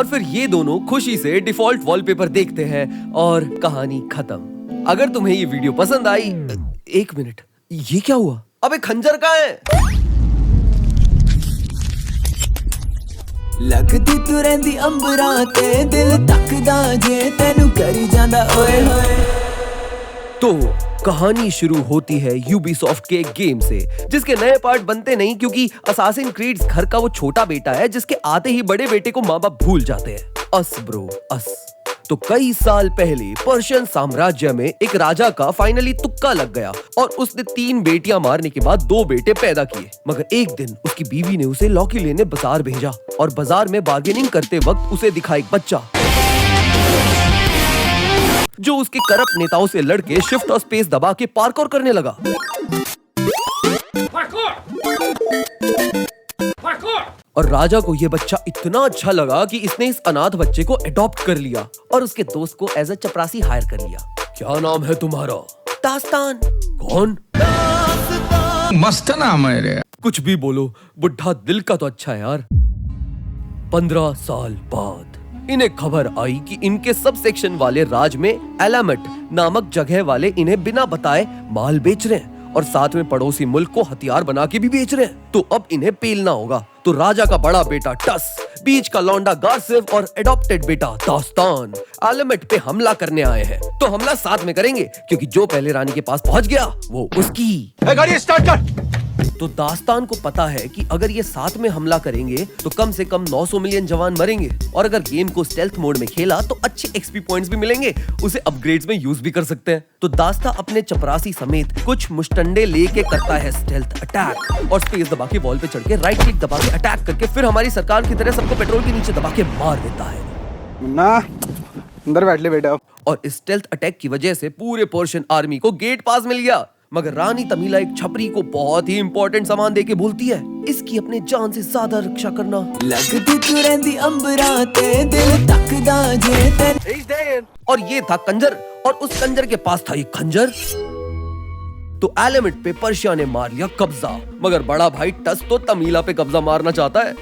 और फिर ये दोनों खुशी से डिफॉल्ट वॉलपेपर देखते हैं और कहानी खत्म। अगर तुम्हें ये वीडियो पसंद आई, एक मिनट, ये क्या हुआ? अबे खंजर कहाँ है? लगदी तू रहिंदी अंबरां ते दिल तकदा जे तैनू करी जांदा ओए होए। तो कहानी शुरू होती है यूबीसॉफ्ट के एक गेम से, जिसके नए पार्ट बनते नहीं क्योंकि असासिन क्रीड घर का वो छोटा बेटा है जिसके आते ही बड़े बेटे को माँ बाप भूल जाते हैं। अस ब्रो अस। तो कई साल पहले पर्शियन साम्राज्य में एक राजा का फाइनली तुक्का लग गया और उसने 3 बेटियां मारने के बाद 2 बेटे पैदा किए। मगर एक दिन उसकी बीवी ने उसे लौकी लेने बाजार भेजा और बाजार में बार्गेनिंग करते वक्त उसे दिखा एक बच्चा जो उसके करप्ट नेताओं से लड़के शिफ्ट और स्पेस दबा के पार्कोर करने लगा। और राजा को यह बच्चा इतना अच्छा लगा कि इसने इस अनाथ बच्चे को अडॉप्ट कर लिया और उसके दोस्त को एज अ चपरासी हायर कर लिया। क्या नाम है तुम्हारा? दास्तान। कौन? मस्त नाम है रे। कुछ भी बोलो, बुढ़ा दिल का तो अच्छा है यार। 15 साल बाद इन्हें खबर आई कि इनके सब सेक्शन वाले राज में एलामट नामक जगह वाले इन्हें बिना बताए माल बेच रहे हैं और साथ में पड़ोसी मुल्क को हथियार बना के भी बेच रहे हैं। तो अब इन्हें पेलना होगा। तो राजा का बड़ा बेटा टस, बीच का लौंडा गार्सिफ और एडॉप्टेड बेटा दास्तान एलामट पे हमला करने आए हैं। तो हमला साथ में करेंगे क्योंकि जो पहले रानी के पास पहुंच गया वो उसकी। गाड़ी स्टार्ट कर। तो दास्तान को पता है कि अगर ये साथ में हमला करेंगे तो कम से कम 900 मिलियन जवान मरेंगे और अगर गेम को स्टेल्थ मोड में खेला तो अच्छे एक्सपी पॉइंट्स भी मिलेंगे, उसे अपग्रेड्स में यूज भी कर सकते हैं। तो दास्ता अपने चपरासी समेत कुछ मुश्तंडे लेके करता है स्टेल्थ अटैक और स्पेस दबा के वॉल पे चढ़ के राइट क्लिक दबा के अटैक करके फिर हमारी सरकार की तरह सबको पेट्रोल के नीचे दबा के मार देता है। मुन्ना अंदर बैठ ले बेटा। और इस स्टेल्थ अटैक की वजह से पूरे पर्शियन आर्मी को गेट पास मिल गया। मगर रानी तमीला एक छपरी को बहुत ही इंपॉर्टेंट सामान देके बोलती है, इसकी अपने जान से ज्यादा रक्षा करना। लगदी तू रहिंदी अंबरां ते दिल तकदा जे तैनू। और ये था कंजर और उस कंजर के पास था ये खंजर। तो एलामट पे पर्शिया ने मार लिया कब्जा, मगर बड़ा भाई टस तो तमीला पे कब्जा मारना चाहता है।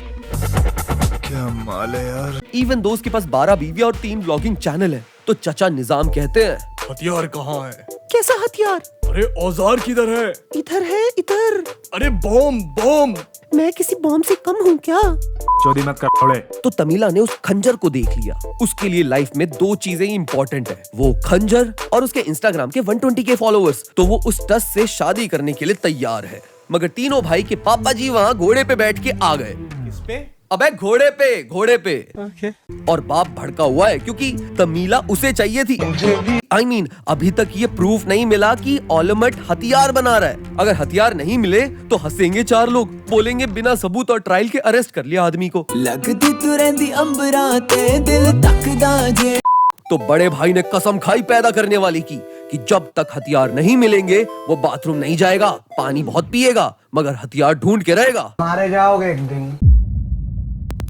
क्या माल है यार। इवन दो उसके पास 12 बीवियां और 3 ब्लॉगिंग चैनल है। तो चचा निजाम कहते हैं, हथियार कहाँ है? कैसा हथियार? अरे औजार किधर है? इधर है, इधर। अरे बॉम्ब बॉम्ब। मैं किसी बॉम्ब से कम हूँ क्या? चोरी मत कर थोड़े। तो तमीला ने उस खंजर को देख लिया। उसके लिए लाइफ में 2 चीजें इंपॉर्टेंट है, वो खंजर और उसके इंस्टाग्राम के 120 के फॉलोअर्स। तो वो उस टस से शादी करने के लिए तैयार है। मगर तीनों भाई के पापा जी वहाँ घोड़े पे बैठ के आ गए। किस पे? अबे घोड़े पे। ओके। और बाप भड़का हुआ है क्योंकि तमीला उसे चाहिए थी। I mean, अभी तक ये प्रूफ नहीं मिला कि एलामट हथियार बना रहा है। अगर हथियार नहीं मिले तो हंसेंगे 4 लोग, बोलेंगे बिना सबूत और ट्रायल के अरेस्ट कर लिया आदमी को। लगदी तू रहिंदी अंबरां ते दिल तकदा जे। तो बड़े भाई ने कसम खाई पैदा करने वाली की कि जब तक हथियार नहीं मिलेंगे वो बाथरूम नहीं जाएगा, पानी बहुत पिएगा, मगर हथियार ढूंढ के रहेगा। मारे जाओगे एक दिन।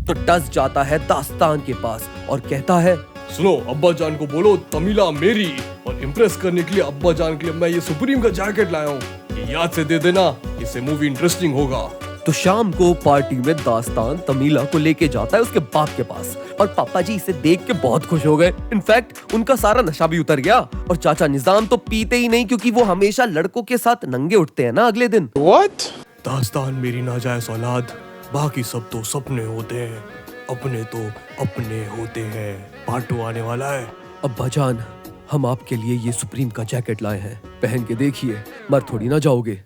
तो टस जाता है दास्तान के पास और कहता है, सुनो, अब्बा जान को बोलो तमीला मेरी, और इम्प्रेस करने के लिए अब्बा जान के लिए मैं ये सुप्रीम का जैकेट लाया हूँ, ये याद से दे देना, इससे मूवी इंटरेस्टिंग होगा। तो शाम को पार्टी में दास्तान तमीला को लेके जाता है उसके बाप के पास और पापा जी इसे देख के बहुत खुश हो गए। इनफैक्ट उनका सारा नशा भी उतर गया और चाचा निजाम तो पीते ही नहीं क्योंकि वो हमेशा लड़कों के साथ नंगे उठते हैं ना अगले दिन। What? दास्तान मेरी नाजायज औलाद, बाकी सब तो सपने होते हैं, अपने तो अपने होते हैं। पार्ट 2 आने वाला है। अब्बा जान, हम आपके लिए ये सुप्रीम का जैकेट लाए हैं, पहन के देखिए, मर थोड़ी ना जाओगे।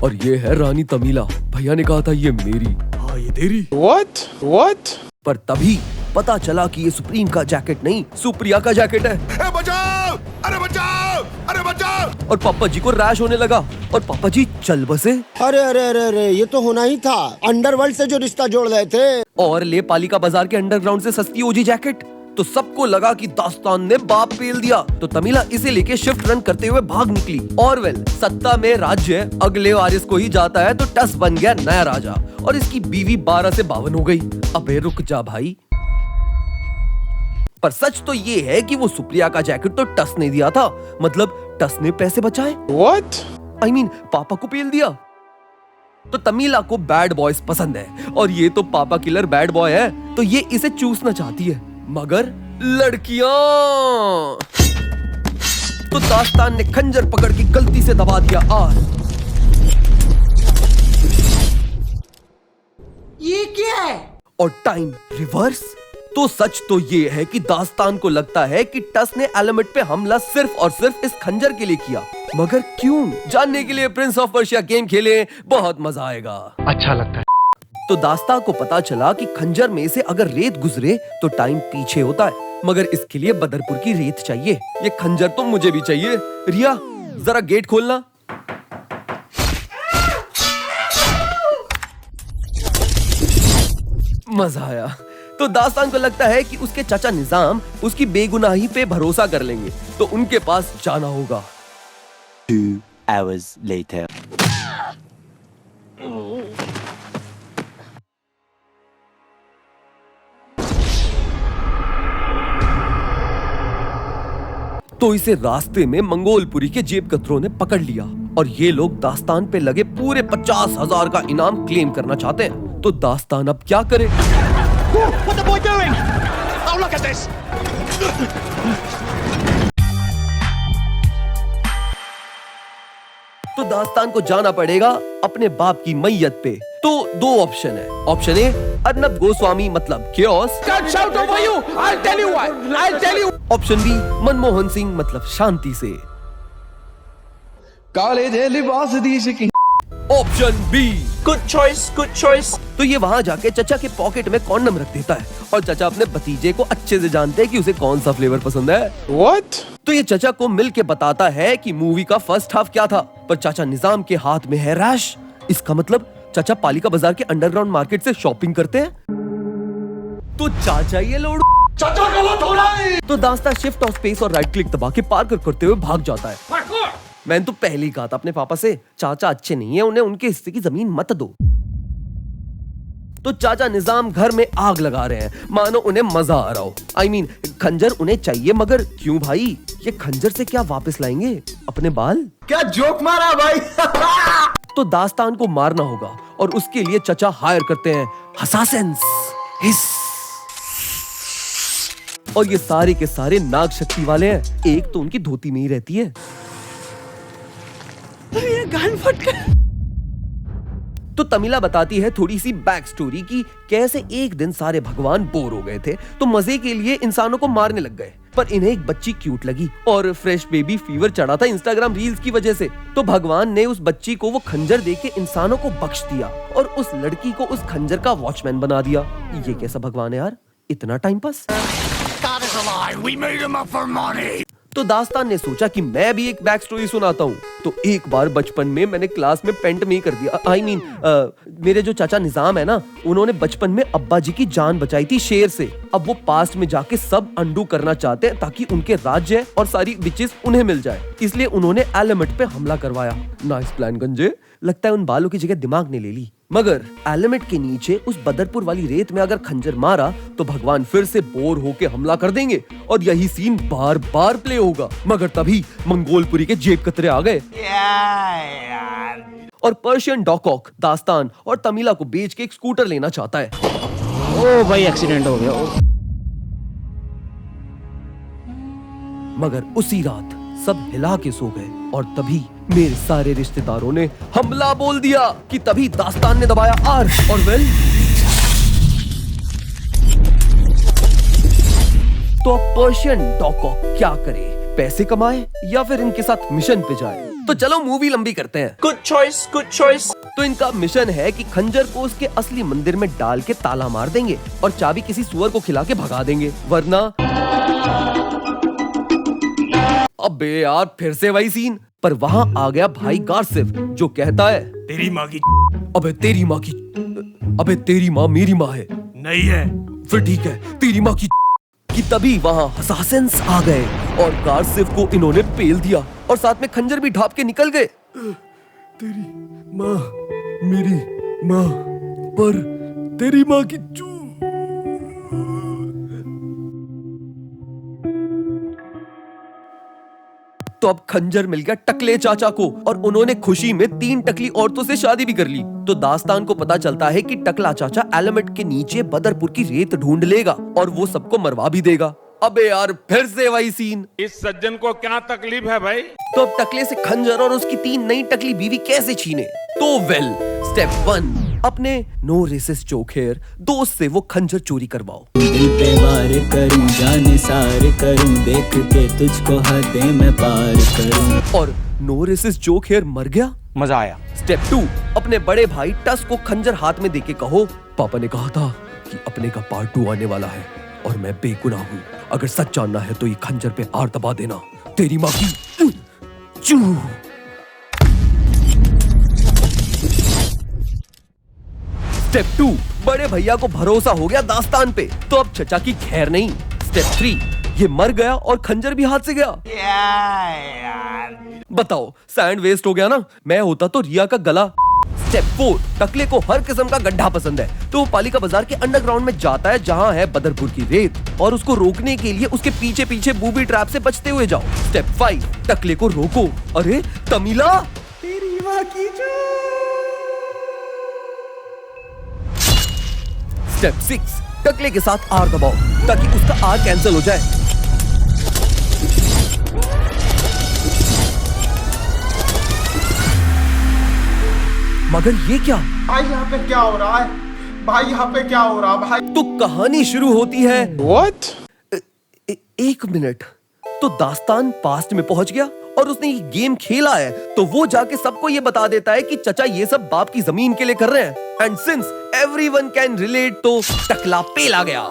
और ये है रानी तमीला, भैया ने कहा था ये मेरी। हाँ ये तेरी। What? पर तभी पता चला कि ये सुप्रीम का जैकेट नहीं, सुप्रिया का जैकेट है। बचाओ! अरे बचाओ! अरे बचाओ! और पापा जी को रैश होने लगा और पापा जी चल बसे। अरे ये तो होना ही था, अंडरवर्ल्ड से जो रिश्ता जोड़ रहे थे। और ले पालिका बाजार के अंडरग्राउंड से सस्ती ओजी जैकेट। तो सबको लगा कि दास्तान ने बाप पेल दिया। तो तमीला इसे लेके शिफ्ट रन करते हुए भाग निकली। और सत्ता में राज्य अगले वारिस को ही जाता है तो टस बन गया नया राजा और इसकी बीवी 12 से 52 हो गई। अबे रुक जा भाई। पर सच तो ये है कि वो सुप्रिया का जैकेट तो टस ने दिया था, मतलब टस ने पैसे बचाए। What? I mean, पापा को पेल दिया। तो तमीला को बैड बॉयज पसंद है और ये तो पापा किलर बैड बॉय है, तो ये इसे चूसना चाहती है। मगर लड़कियां, तो दास्तान ने खंजर पकड़ के गलती से दबा दिया आर। ये क्या है? और टाइम रिवर्स। तो सच तो ये है कि दास्तान को लगता है कि टस ने एलामेट पे हमला सिर्फ और सिर्फ इस खंजर के लिए किया, मगर क्यों? जानने के लिए प्रिंस ऑफ पर्शिया गेम खेले, बहुत मजा आएगा। अच्छा लगता है। तो दास्तान को पता चला कि खंजर में से अगर रेत गुजरे तो टाइम पीछे होता है, मगर इसके लिए बदरपुर की रेत चाहिए। ये खंजर तो मुझे भी चाहिए। रिया, जरा गेट खोलना। मजा आया। तो दास्तान को लगता है कि उसके चाचा निजाम उसकी बेगुनाही पे भरोसा कर लेंगे, तो उनके पास जाना होगा। 2 hours later. तो इसे रास्ते में मंगोलपुरी के जेब कतरों ने पकड़ लिया और ये लोग दास्तान पे लगे पूरे 50,000 का इनाम क्लेम करना चाहते हैं। तो दास्तान अब क्या करे? What the boy doing? Oh, look at this. तो दास्तान को जाना पड़ेगा अपने बाप की मैयत पे। तो 2 ऑप्शन है। ऑप्शन ए, अर्नब गोस्वामी मतलब chaos। Option B, Manmohan Singh मतलब शांति से। Option B, Good choice. तो ये वहाँ जाके चचा के पॉकेट में कॉन्डम रख देता है और चचा अपने भतीजे को अच्छे से जानते हैं कि उसे कौन सा फ्लेवर पसंद है। What? तो ये चचा को मिल के बताता है कि मूवी का फर्स्ट हाफ क्या था, पर चाचा निजाम के हाथ में है रैश। इसका मतलब चाचा पालिका बाजार के अंडरग्राउंड मार्केट से शॉपिंग करते हैं। तो चाचा ये लोड चाचा गलत हो रहा है। तो दास्तान शिफ्ट ऑफ स्पेस और राइट क्लिक दबा के पार्कर करते हुए भाग जाता है। मैंने तो पहले ही कहा था अपने पापा से, चाचा अच्छे नहीं है, उन्हें उनके हिस्से की जमीन मत दो। तो चाचा निजाम घर में आग लगा रहे हैं, मानो उन्हें मजा आ रहा हो। I mean, खंजर उन्हें चाहिए, मगर क्यों भाई? ये खंजर से क्या वापस लाएंगे? अपने बाल? क्या जोक मारा भाई। तो दास्तान को मारना होगा और उसके लिए चचा हायर करते हैं हसासेंस। हिस। और ये सारे के सारे नाग शक्ति वाले हैं। एक तो उनकी धोती में ही रहती है। तो तमिला बताती है थोड़ी सी बैक स्टोरी की कैसे एक दिन सारे भगवान बोर हो गए थे, तो मजे के लिए इंसानों को मारने लग गए, पर इन्हें एक बच्ची क्यूट लगी और फ्रेश बेबी फीवर चढ़ा था इंस्टाग्राम रील्स की वजह से। तो भगवान ने उस बच्ची को वो खंजर दे के इंसानों को बख्श दिया और उस लड़की को उस खंजर का वॉचमैन बना दिया। ये कैसा भगवान है यार, इतना टाइम पास। तो दास्तान ने सोचा कि मैं भी एक बैक स्टोरी सुनाता हूँ। तो एक बार बचपन में मैंने क्लास में पेंट में ही कर दिया। I mean, मेरे जो चाचा निजाम है ना, उन्होंने बचपन में अब्बा जी की जान बचाई थी शेर से। अब वो पास्ट में जाके सब अंडू करना चाहते हैं ताकि उनके राज्य और सारी विचेस उन्हें मिल जाए, इसलिए उन्होंने एलिमेंट पे हमला करवाया। नाइस प्लान गंजे। लगता है उन बालों की जगह दिमाग ने ले ली। मगर एलिमेंट के नीचे उस बदरपुर वाली रेत में अगर खंजर मारा तो भगवान फिर से बोर होके हमला कर देंगे और यही सीन बार बार प्ले होगा। मगर तभी मंगोलपुरी के जेब कतरे आ गए और पर्शियन डॉकॉक दास्तान और तमिला को बेच के एक स्कूटर लेना चाहता है। ओ भाई एक्सीडेंट हो गया। मगर उसी रात सब हिला के सो गए और तभी मेरे सारे रिश्तेदारों ने हमला बोल दिया कि तभी दास्तान ने दबाया आर और वेल तो अब पर्शियन डॉकॉक क्या करे, पैसे कमाए या फिर इनके साथ मिशन पे जाए? तो चलो मूवी लंबी करते हैं। Good choice. तो इनका मिशन है कि खंजर को उसके असली मंदिर में डाल के ताला मार देंगे और चाबी किसी सुअर को खिला के भगा देंगे, वरना अबे यार फिर से वही सीन। पर वहाँ आ गया भाई गार्सिफ जो कहता है तेरी माँ की अबे तेरी माँ की, अबे तेरी माँ मेरी माँ है। नहीं है। फिर ठीक है, तेरी माँ की। कि तभी वहाँ हसासेंस आ गए और गार्सिफ को इन्होंने पेल दिया और साथ में खंजर भी ढाप के निकल गए। तेरी माँ मेरी माँ, पर तेरी माँ की चू। तो अब खंजर मिल गया टकले चाचा को और उन्होंने खुशी में 3 टकली औरतों से शादी भी कर ली। तो दास्तान को पता चलता है कि टकला चाचा एलामेट के नीचे बदरपुर की रेत ढूंढ लेगा और वो सबको मरवा भी देगा। अबे यार फिर से वही सीन। इस सज्जन को क्या तकलीफ है भाई? तो अब टकले से खंजर और उसकी 3 नई टकली बीवी कैसे छीने? तो वेल, स्टेप 1, अपने नो रेसिस्ट जोक हेयर दोस्त से वो खंजर चोरी करवाओ। दिल पे वार करूं, जान सार करूं, देख के तुझको हदें मैं पार करूं। और नो रेसिस्ट जोक हेयर मर गया। मजा आया। स्टेप 2, अपने बड़े भाई टस को खंजर हाथ में देके कहो, पापा ने कहा था कि अपने का पार्ट 2 आने वाला है और मैं बेगुनाह हूँ। अगर सच जानना है तो ये खंजर पे आर दबा देना, तेरी माँ की चू। स्टेप 2, बड़े भैया को भरोसा हो गया दास्तान पे, तो अब चचा की खैर नहीं। स्टेप 3, ये मर गया और खंजर भी हाथ से गया। बताओ, सैंड वेस्ट हो गया ना? मैं होता तो रिया का गला। स्टेप 4, टकले को हर किस्म का गड्ढा पसंद है, तो वो पालिका बाजार के अंडरग्राउंड में जाता है जहां है बदरपुर की रेत, और उसको रोकने के लिए उसके पीछे पीछे बूबी ट्रैप से बचते हुए जाओ। स्टेप 5, टकले को रोको। अरे तमिला, तेरी मां की चू। स्टेप 6, टकले के साथ आर दबाओ ताकि उसका आर कैंसिल हो जाए। मगर ये क्या? भाई यहाँ पे क्या हो रहा है? भाई यहाँ पे क्या हो रहा है भाई? तो कहानी शुरू होती है। What? 1 मिनट। तो दास्तान पास्ट में पहुंच गया और उसने ये गेम खेला है, तो वो जाके सबको ये बता देता है कि चचा ये सब बाप की जमीन के लिए कर रहे हैं। And since everyone can relate, तो टकला पेला गया।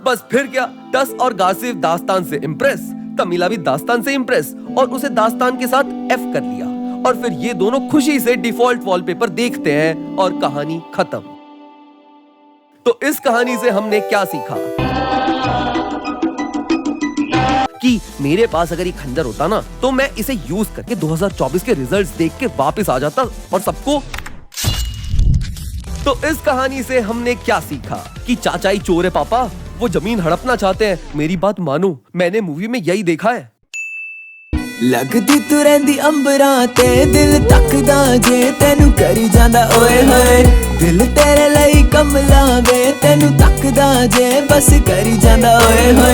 बस फिर क्या, टस और गासिफ दास्तान से इम्प्रेस, तमिला भी दास्तान से इम्प्रेस और उसे दास्तान के साथ एफ कर लिया, और फिर ये दोनों खुशी से डिफॉल्ट वॉलपेपर देखते हैं और कहानी खत्म। तो इस कहानी से हमने क्या सीखा? कि मेरे पास अगर ये खंजर होता ना, तो मैं इसे यूज करके 2024 के रिजल्ट्स देख के वापस आ जाता और सबको। तो इस कहानी से हमने क्या सीखा? कि चाचा ही चोर है पापा, वो जमीन हड़पना चाहते हैं। मेरी बात मानो, मैंने मूवी में यही देखा है। लगदी तू रहिंदी अंबरां ते, दिल तकदा जे तैनू करी जांदा ओए होए। दिल तेरे लई कमला वे, तैनू तकदा जे बस करी जांदा ओए होए।